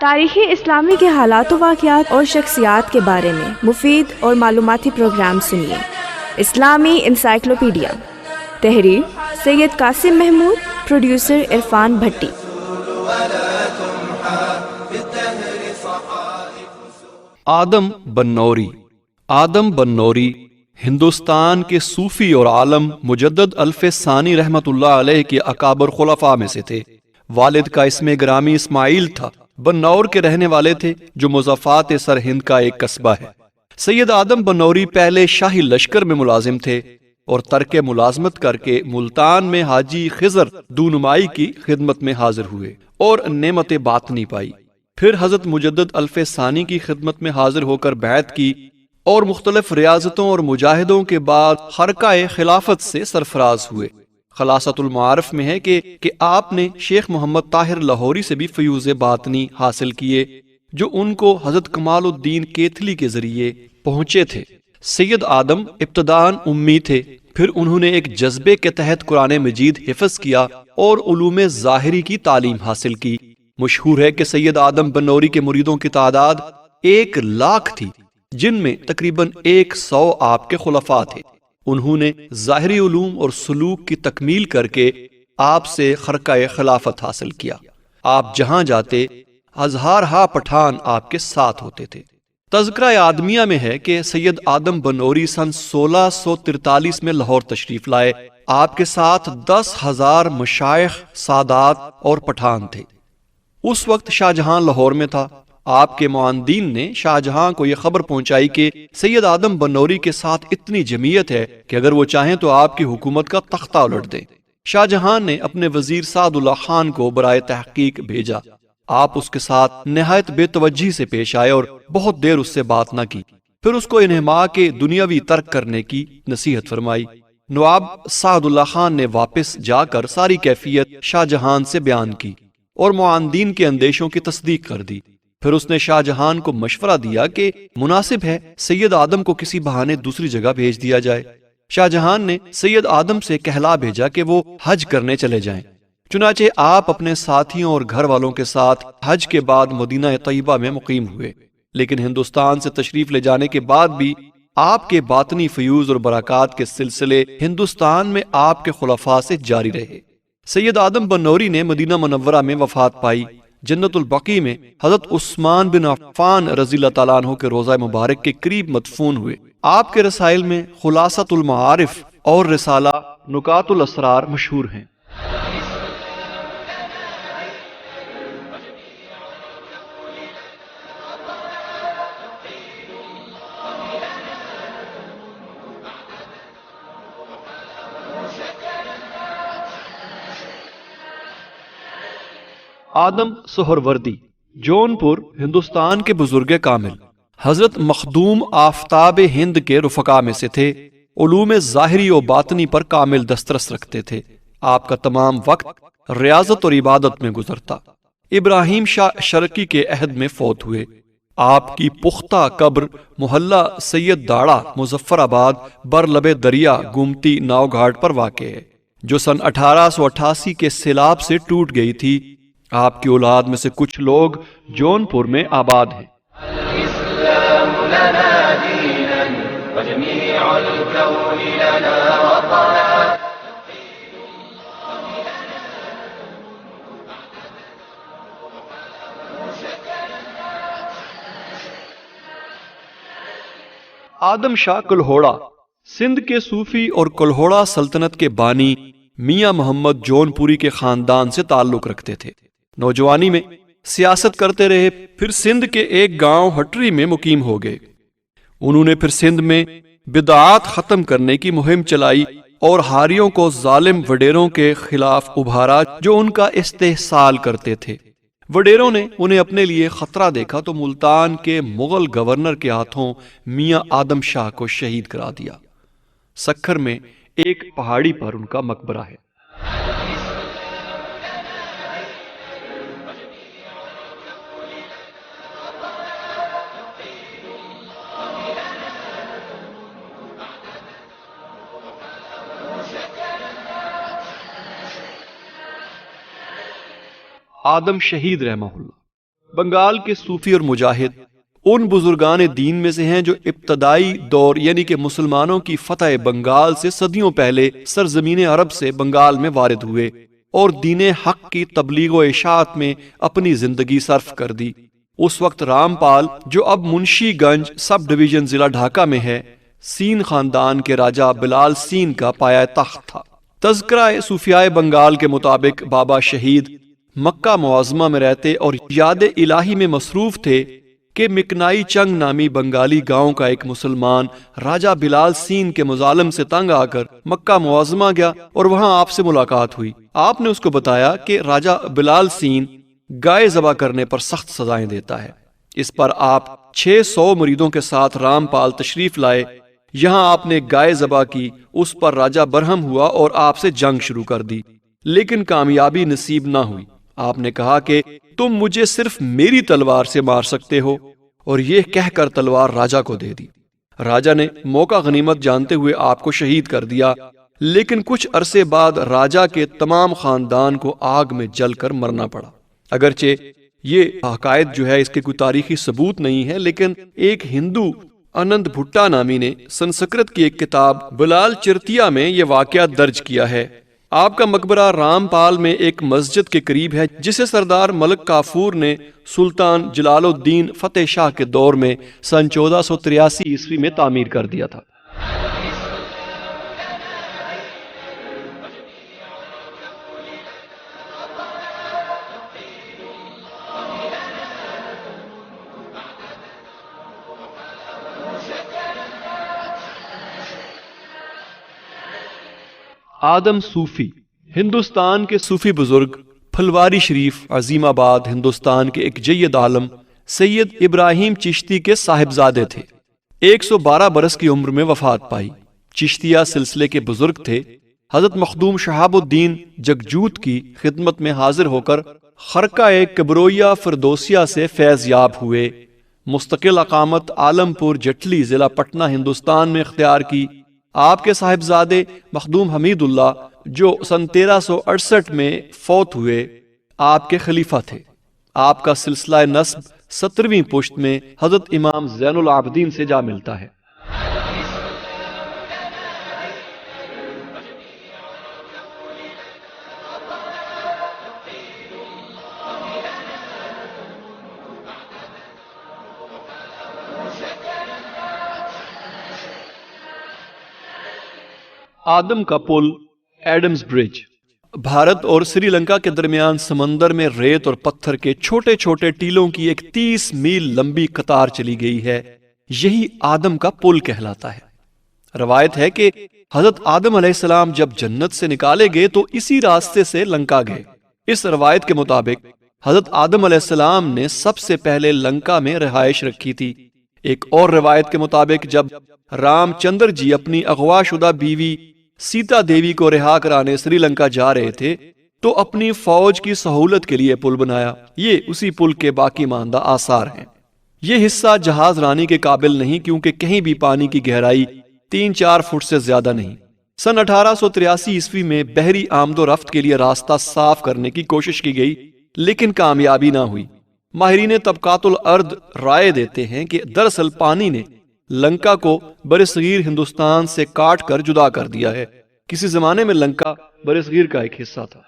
تاریخی اسلامی کے حالات و واقعات اور شخصیات کے بارے میں مفید اور معلوماتی پروگرام سنیے۔ اسلامی انسائکلوپیڈیا، تحریر سید قاسم محمود، پروڈیوسر عرفان بھٹی۔ آدم بنوری۔ آدم بنوری ہندوستان کے صوفی اور عالم مجدد الف ثانی رحمۃ اللہ علیہ کے اکابر خلفاء میں سے تھے۔ والد کا اسم گرامی اسماعیل تھا۔ بنور کے رہنے والے تھے جو مضافات سر ہند کا ایک قصبہ ہے۔ سید آدم بنوری پہلے شاہی لشکر میں ملازم تھے اور ترک ملازمت کر کے ملتان میں حاجی خضر دونمائی کی خدمت میں حاضر ہوئے اور نعمت باطنی پائی۔ پھر حضرت مجدد الف ثانی کی خدمت میں حاضر ہو کر بیعت کی اور مختلف ریاضتوں اور مجاہدوں کے بعد خرقہ خلافت سے سرفراز ہوئے۔ خلاصۃ المعارف میں ہے کہ آپ نے شیخ محمد طاہر لاہوری سے بھی فیوز باطنی حاصل کیے جو ان کو حضرت کمال الدین کیتھلی کے ذریعے پہنچے تھے۔ سید آدم ابتداً امی تھے، پھر انہوں نے ایک جذبے کے تحت قرآن مجید حفظ کیا اور علوم ظاہری کی تعلیم حاصل کی۔ مشہور ہے کہ سید آدم بنوری کے مریدوں کی تعداد 1,00,000 تھی، جن میں تقریباً 100 آپ کے خلفاء تھے۔ انہوں نے ظاہری علوم اور سلوک کی تکمیل کر کے آپ سے خرقہ خلافت حاصل کیا۔ آپ جہاں جاتے ہزارہا پٹھان آپ کے ساتھ ہوتے تھے۔ تذکرہ آدمیہ میں ہے کہ سید آدم بنوری سن 1643 میں لاہور تشریف لائے۔ آپ کے ساتھ 10,000 مشائخ، سادات اور پٹھان تھے۔ اس وقت شاہ جہاں لاہور میں تھا۔ آپ کے معاندین نے شاہ جہاں کو یہ خبر پہنچائی کہ سید آدم بنوری کے ساتھ اتنی جمعیت ہے کہ اگر وہ چاہیں تو آپ کی حکومت کا تختہ الٹ دیں۔ شاہ جہاں نے اپنے وزیر سعد اللہ خان کو برائے تحقیق بھیجا۔ آپ اس کے ساتھ نہایت بے توجہی سے پیش آئے اور بہت دیر اس سے بات نہ کی۔ پھر اس کو انہما کے دنیاوی ترک کرنے کی نصیحت فرمائی۔ نواب سعد اللہ خان نے واپس جا کر ساری کیفیت شاہ جہان سے بیان کی اور معاندین کے اندیشوں کی تصدیق کر دی۔ پھر اس نے شاہ جہان کو مشورہ دیا کہ مناسب ہے سید آدم کو کسی بہانے دوسری جگہ بھیج دیا جائے۔ شاہ جہان نے سید آدم سے کہلا بھیجا کہ وہ حج کرنے چلے جائیں۔ چنانچہ آپ اپنے ساتھیوں اور گھر والوں کے ساتھ حج کے بعد مدینہ طیبہ میں مقیم ہوئے، لیکن ہندوستان سے تشریف لے جانے کے بعد بھی آپ کے باطنی فیوز اور برکات کے سلسلے ہندوستان میں آپ کے خلفاء سے جاری رہے۔ سید آدم بنوری نے مدینہ منورہ میں وفات پائی۔ جنت البقیع میں حضرت عثمان بن عفان رضی اللہ تعالیٰ عنہ کے روضہ مبارک کے قریب مدفون ہوئے۔ آپ کے رسائل میں خلاصۃ المعارف اور رسالہ نکات الاسرار مشہور ہیں۔ آدم سہروردی، جونپور، ہندوستان کے بزرگ کامل، حضرت مخدوم آفتاب ہند کے رفقا میں سے تھے۔ علوم ظاہری و باطنی پر کامل دسترس رکھتے تھے۔ آپ کا تمام وقت ریاضت اور عبادت میں گزرتا۔ ابراہیم شاہ شرقی کے عہد میں فوت ہوئے۔ آپ کی پختہ قبر محلہ سید داڑا، مظفر آباد، برلب دریا، گومتی ناؤ گھاٹ پر واقع ہے، جو سن 1888 کے سیلاب سے ٹوٹ گئی تھی۔ آپ کی اولاد میں سے کچھ لوگ جونپور میں آباد ہیں۔ آدم شاہ کلہوڑا، سندھ کے صوفی اور کلہوڑا سلطنت کے بانی میاں محمد جونپوری کے خاندان سے تعلق رکھتے تھے۔ نوجوانی میں سیاست کرتے رہے، پھر سندھ کے ایک گاؤں ہٹری میں مقیم ہو گئے۔ انہوں نے پھر سندھ میں بدعات ختم کرنے کی مہم چلائی اور ہاریوں کو ظالم وڈیروں کے خلاف ابھارا جو ان کا استحصال کرتے تھے۔ وڈیروں نے انہیں اپنے لیے خطرہ دیکھا تو ملتان کے مغل گورنر کے ہاتھوں میاں آدم شاہ کو شہید کرا دیا۔ سکھر میں ایک پہاڑی پر ان کا مقبرہ ہے۔ آدم شہید رحمہ اللہ۔ بنگال کے صوفی اور مجاہد ان بزرگان دین میں سے ہیں جو ابتدائی دور یعنی کہ مسلمانوں کی فتح بنگال سے صدیوں پہلے سرزمین عرب سے بنگال میں وارد ہوئے اور دین حق کی تبلیغ و اشاعت میں اپنی زندگی صرف کر دی۔ اس وقت رامپال جو اب منشی گنج سب ڈویژن ضلع ڈھاکہ میں ہے، سین خاندان کے راجہ بلال سین کا پایہ تخت تھا۔ تذکرہ صوفیائے بنگال کے مطابق بابا شہید مکہ معظمہ میں رہتے اور یاد الہی میں مصروف تھے کہ مکنائی چنگ نامی بنگالی گاؤں کا ایک مسلمان راجہ بلال سین کے مظالم سے تنگ آ کر مکہ معظمہ گیا اور وہاں آپ سے ملاقات ہوئی۔ آپ نے اس کو بتایا کہ راجہ بلال سین گائے ذبح کرنے پر سخت سزائیں دیتا ہے۔ اس پر آپ 600 مریدوں کے ساتھ رامپال تشریف لائے۔ یہاں آپ نے گائے ذبح کی، اس پر راجہ برہم ہوا اور آپ سے جنگ شروع کر دی، لیکن کامیابی نصیب نہ ہوئی۔ آپ نے کہا کہ تم مجھے صرف میری تلوار سے مار سکتے ہو، اور یہ کہہ کر تلوار راجہ کو دے دی۔ راجہ نے موقع غنیمت جانتے ہوئے آپ کو شہید کر دیا، لیکن کچھ عرصے بعد راجہ کے تمام خاندان کو آگ میں جل کر مرنا پڑا۔ اگرچہ یہ حقائق جو ہے اس کے کوئی تاریخی ثبوت نہیں ہے، لیکن ایک ہندو انند بھٹا نامی نے سنسکرت کی ایک کتاب بلال چرتیا میں یہ واقعہ درج کیا ہے۔ آپ کا مقبرہ رامپال میں ایک مسجد کے قریب ہے، جسے سردار ملک کافور نے سلطان جلال الدین فتح شاہ کے دور میں سن 1483 عیسوی میں تعمیر کر دیا تھا۔ آدم صوفی ہندوستان کے صوفی بزرگ پھلواری شریف عظیم آباد ہندوستان کے ایک جید عالم سید ابراہیم چشتی کے صاحبزادے تھے۔ 112 برس کی عمر میں وفات پائی۔ چشتیہ سلسلے کے بزرگ تھے۔ حضرت مخدوم شہاب الدین جگجوت کی خدمت میں حاضر ہو کر خرقہ کبرویہ فردوسیہ سے فیض یاب ہوئے۔ مستقل اقامت عالمپور جٹلی ضلع پٹنہ ہندوستان میں اختیار کی۔ آپ کے صاحبزادے مخدوم حمید اللہ جو سن 1368 میں فوت ہوئے، آپ کے خلیفہ تھے۔ آپ کا سلسلہ نسب 17ویں پشت میں حضرت امام زین العابدین سے جا ملتا ہے۔ آدم کا پل، ایڈمز برج، بھارت اور سری لنکا کے درمیان سمندر میں ریت اور پتھر کے چھوٹے چھوٹے ٹیلوں کی ایک 30 میل لمبی قطار چلی گئی ہے۔ یہی آدم کا پل کہلاتا ہے۔ روایت ہے کہ حضرت آدم علیہ السلام جب جنت سے نکالے گئے تو اسی راستے سے لنکا گئے۔ اس روایت کے مطابق حضرت آدم علیہ السلام نے سب سے پہلے لنکا میں رہائش رکھی تھی۔ ایک اور روایت کے مطابق جب رام چندر جی اپنی اغوا شدہ بیوی سیتا دیوی کو رہا کرانے سری لنکا جا رہے تھے تو اپنی فوج کی سہولت کے لیے پل بنایا۔ یہ اسی پل کے باقی ماندہ آثار ہیں۔ یہ حصہ جہاز رانی کے قابل نہیں کیونکہ کہیں بھی پانی کی گہرائی 3-4 فٹ سے زیادہ نہیں۔ سن 1883 عیسوی میں بحری آمد و رفت کے لیے راستہ صاف کرنے کی کوشش کی گئی، لیکن کامیابی نہ ہوئی۔ ماہرین طبقات الارض رائے دیتے ہیں کہ دراصل پانی نے لنکا کو برصغیر ہندوستان سے کاٹ کر جدا کر دیا ہے۔ کسی زمانے میں لنکا برصغیر کا ایک حصہ تھا۔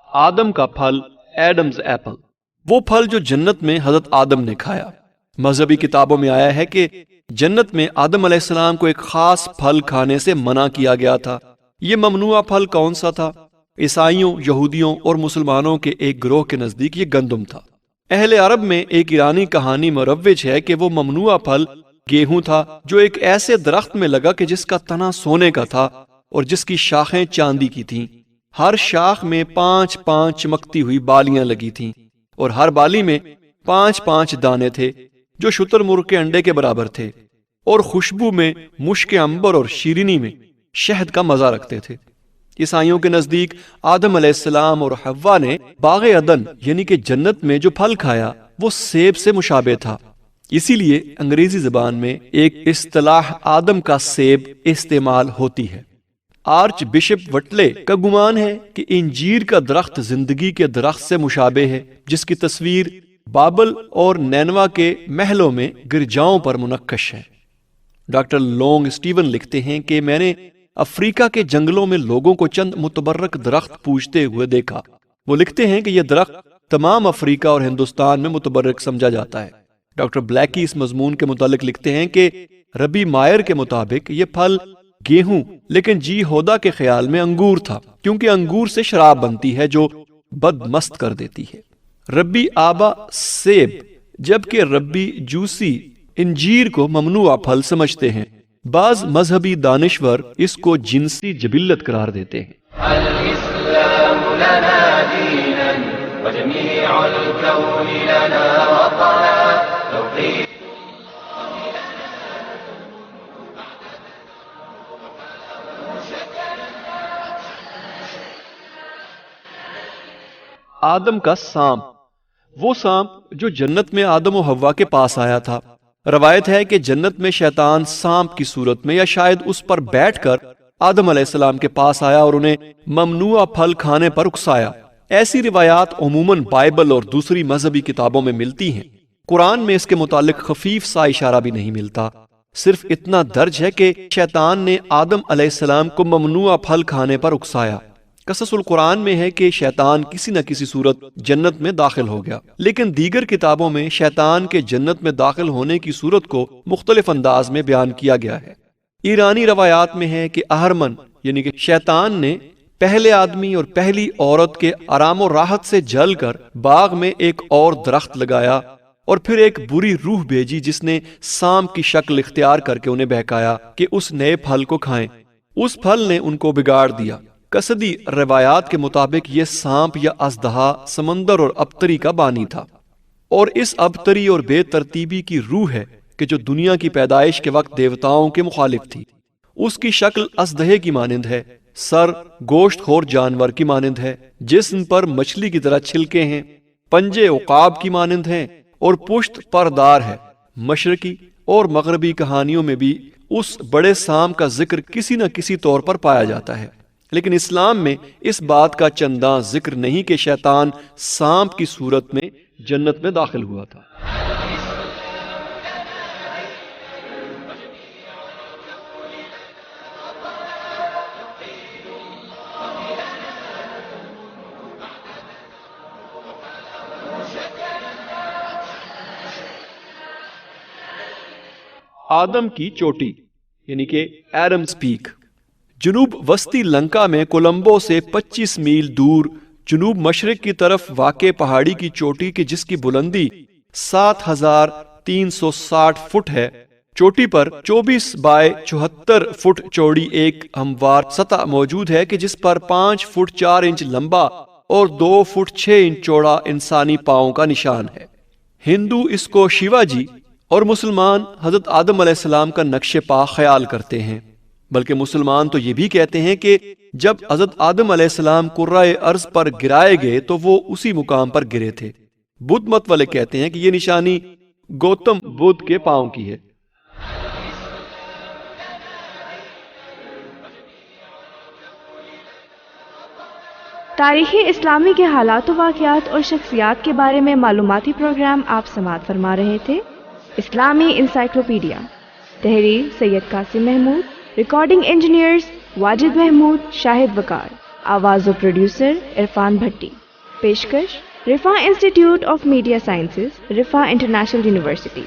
آدم کا پھل، ایڈمز ایپل، وہ پھل جو جنت میں حضرت آدم نے کھایا۔ مذہبی کتابوں میں آیا ہے کہ جنت میں آدم علیہ السلام کو ایک خاص پھل کھانے سے منع کیا گیا تھا۔ یہ ممنوع پھل کون سا تھا؟ عیسائیوں، یہودیوں اور مسلمانوں کے ایک گروہ کے نزدیک یہ گندم تھا۔ اہل عرب میں ایک ایرانی کہانی مروج ہے کہ وہ ممنوع پھل گیہوں تھا جو ایک ایسے درخت میں لگا کہ جس کا تنا سونے کا تھا اور جس کی شاخیں چاندی کی تھیں۔ ہر شاخ میں 5 چمکتی ہوئی بالیاں لگی تھیں اور ہر بالی میں 5 دانے تھے جو شتر مرغ کے انڈے کے برابر تھے، اور خوشبو میں مشک عنبر اور شیرینی میں شہد کا مزہ رکھتے تھے۔ عیسائیوں کے نزدیک آدم علیہ السلام اور حوا نے باغ عدن یعنی کہ جنت میں جو پھل کھایا وہ سیب سے مشابہ تھا، اسی لیے انگریزی زبان میں ایک اصطلاح آدم کا سیب استعمال ہوتی ہے۔ آرچ بشپ وٹلے کا گمان ہے کہ انجیر کا درخت زندگی کے درخت سے مشابہ ہے، جس کی تصویر بابل اور نینوا کے محلوں میں گرجاؤں پر منقش ہے۔ ڈاکٹر لونگ اسٹیون لکھتے ہیں کہ میں نے افریقہ کے جنگلوں میں لوگوں کو چند متبرک درخت پوجتے ہوئے دیکھا۔ وہ لکھتے ہیں کہ یہ درخت تمام افریقہ اور ہندوستان میں متبرک سمجھا جاتا ہے۔ ڈاکٹر بلیکی اس مضمون کے متعلق لکھتے ہیں کہ ربی مائر کے مطابق یہ پھل گیہوں، لیکن جی ہودا کے خیال میں انگور تھا، کیونکہ انگور سے شراب بنتی ہے جو بد مست کر دیتی ہے۔ ربی آبا سیب جبکہ ربی جوسی انجیر کو ممنوع پھل سمجھتے ہیں۔ بعض مذہبی دانشور اس کو جنسی جبلت قرار دیتے ہیں۔ الإسلام لنا دينا وجميع الكون لنا وطنا لو قيل آدم کا سانپ، وہ سانپ جو جنت میں آدم و حوا کے پاس آیا تھا۔ روایت ہے کہ جنت میں شیطان سانپ کی صورت میں یا شاید اس پر بیٹھ کر آدم علیہ السلام کے پاس آیا اور انہیں ممنوع پھل کھانے پر اکسایا۔ ایسی روایات عموماً بائبل اور دوسری مذہبی کتابوں میں ملتی ہیں۔ قرآن میں اس کے متعلق خفیف سا اشارہ بھی نہیں ملتا، صرف اتنا درج ہے کہ شیطان نے آدم علیہ السلام کو ممنوع پھل کھانے پر اکسایا۔ قصص القرآن میں ہے کہ شیطان کسی نہ کسی صورت جنت میں داخل ہو گیا، لیکن دیگر کتابوں میں شیطان کے جنت میں داخل ہونے کی صورت کو مختلف انداز میں بیان کیا گیا ہے۔ ایرانی روایات میں ہے کہ اہرمن یعنی کہ شیطان نے پہلے آدمی اور پہلی عورت کے آرام و راحت سے جل کر باغ میں ایک اور درخت لگایا اور پھر ایک بری روح بھیجی جس نے سانپ کی شکل اختیار کر کے انہیں بہکایا کہ اس نئے پھل کو کھائیں۔ اس پھل نے ان کو بگاڑ دیا۔ قصدی روایات کے مطابق یہ سانپ یا اژدہا سمندر اور ابتری کا بانی تھا، اور اس ابتری اور بے ترتیبی کی روح ہے کہ جو دنیا کی پیدائش کے وقت دیوتاؤں کے مخالف تھی۔ اس کی شکل اژدہے کی مانند ہے، سر گوشت خور جانور کی مانند ہے، جسم پر مچھلی کی طرح چھلکے ہیں، پنجے عقاب کی مانند ہیں اور پشت پردار ہے۔ مشرقی اور مغربی کہانیوں میں بھی اس بڑے سانپ کا ذکر کسی نہ کسی طور پر پایا جاتا ہے، لیکن اسلام میں اس بات کا چنداں ذکر نہیں کہ شیطان سانپ کی صورت میں جنت میں داخل ہوا تھا۔ آدم کی چوٹی یعنی کہ ایڈمز پیک۔ جنوب وسطی لنکا میں کولمبو سے 25 میل دور جنوب مشرق کی طرف واقع پہاڑی کی چوٹی کی جس کی بلندی 7360 فٹ ہے، چوٹی پر 24 بائی 74 فٹ چوڑی ایک ہموار سطح موجود ہے کہ جس پر 5 فٹ 4 انچ لمبا اور 2 فٹ 6 انچ چوڑا انسانی پاؤں کا نشان ہے۔ ہندو اس کو شیوا جی اور مسلمان حضرت آدم علیہ السلام کا نقش پا خیال کرتے ہیں، بلکہ مسلمان تو یہ بھی کہتے ہیں کہ جب حضرت آدم علیہ السلام کرۂ ارض پر گرائے گئے تو وہ اسی مقام پر گرے تھے۔ بدھ مت والے کہتے ہیں کہ یہ نشانی گوتم بدھ کے پاؤں کی ہے۔ تاریخی اسلامی کے حالات و واقعات اور شخصیات کے بارے میں معلوماتی پروگرام آپ سماعت فرما رہے تھے۔ اسلامی انسائکلوپیڈیا، تحریر سید قاسم محمود، ریکارڈنگ انجینئرز واجد محمود، شاہد وقار، آواز و پروڈیوسر عرفان بھٹی، پیشکش Riphah institute of media sciences, Riphah international university.